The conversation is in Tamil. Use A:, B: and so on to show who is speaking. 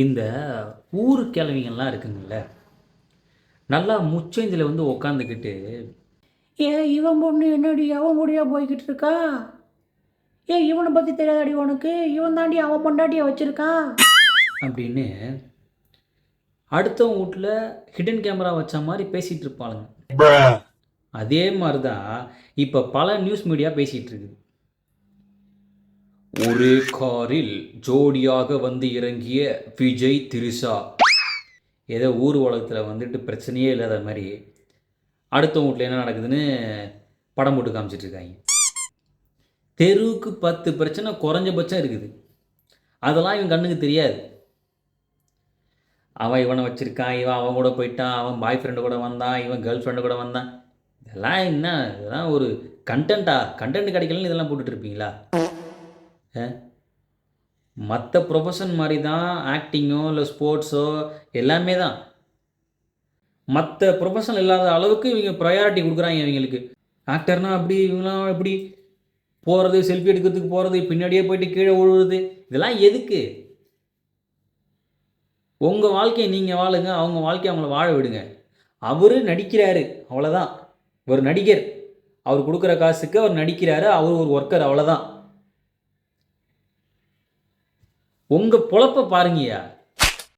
A: இந்த ஊர் கிழவிங்கள்லாம் இருக்குங்கல்ல, நல்லா முச்சந்தில் வந்து உக்காந்துக்கிட்டு, ஏன் இவன் பொண்ணு என்னடி அவன் கூடயா போய்கிட்டு இருக்கா? ஏன் இவனை பற்றி தெரியாதடி உனக்கு? இவன் தாண்டி அவன் பொண்டாட்டியை வச்சிருக்கான் அப்படின்னு அடுத்தவங்க வீட்டில் ஹிடன் கேமரா வச்ச மாதிரி பேசிகிட்டு இருப்பாளுங்க. அதே மாதிரி தான் இப்போ பல நியூஸ் மீடியா பேசிகிட்டு இருக்குது. ஒரே காரில் ஜோடியாக வந்து இறங்கிய விஜய் திரிஷா, ஏதோ ஊர் உலகத்தில் வந்துட்டு பிரச்சனையே இல்லாத மாதிரி அடுத்த வீட்டில் என்ன நடக்குதுன்னு படம் போட்டு காமிச்சிட்ருக்காங்க. தெருவுக்கு 10 பிரச்சனை குறைஞ்சபட்சம் இருக்குது. அதெல்லாம் இவன் கண்ணுக்கு தெரியாது. அவன் இவனை வச்சுருக்கான், இவன் அவன் கூட போயிட்டான், அவன் பாய் ஃப்ரெண்டு கூட வந்தான், இவன் கேர்ள் ஃப்ரெண்டு கூட வந்தான். இதெல்லாம் என்ன, இதெல்லாம் ஒரு கண்டென்ட்டா? கண்டென்ட் கிடைக்கலன்னு இதெல்லாம் போட்டுட்ருப்பீங்களா? மற்ற ப்ரொஃபஷன் மாதிரி தான் ஆக்டிங்கோ இல்லை ஸ்போர்ட்ஸோ எல்லாமே தான். மற்ற ப்ரொஃபஷன் இல்லாத அளவுக்கு இவங்க ப்ரையாரிட்டி கொடுக்குறாங்க இவங்களுக்கு. ஆக்டர்னால் அப்படி, இவங்களாம் எப்படி போகிறது, செல்ஃபி எடுக்கிறதுக்கு போகிறது, பின்னாடியே போயிட்டு கீழே விழுவுறது, இதெல்லாம் எதுக்கு? உங்கள் வாழ்க்கையை நீங்கள் வாழுங்க, அவங்க வாழ்க்கையை அவங்கள வாழ விடுங்க. அவர் நடிக்கிறாரு, அவ்வளோதான். ஒரு நடிகர், அவர் கொடுக்குற காசுக்கு அவர் நடிக்கிறாரு, அவர் ஒரு ஒர்க்கர், அவ்வளோதான். உங்கள் பொழப்பை பாருங்கய்யா.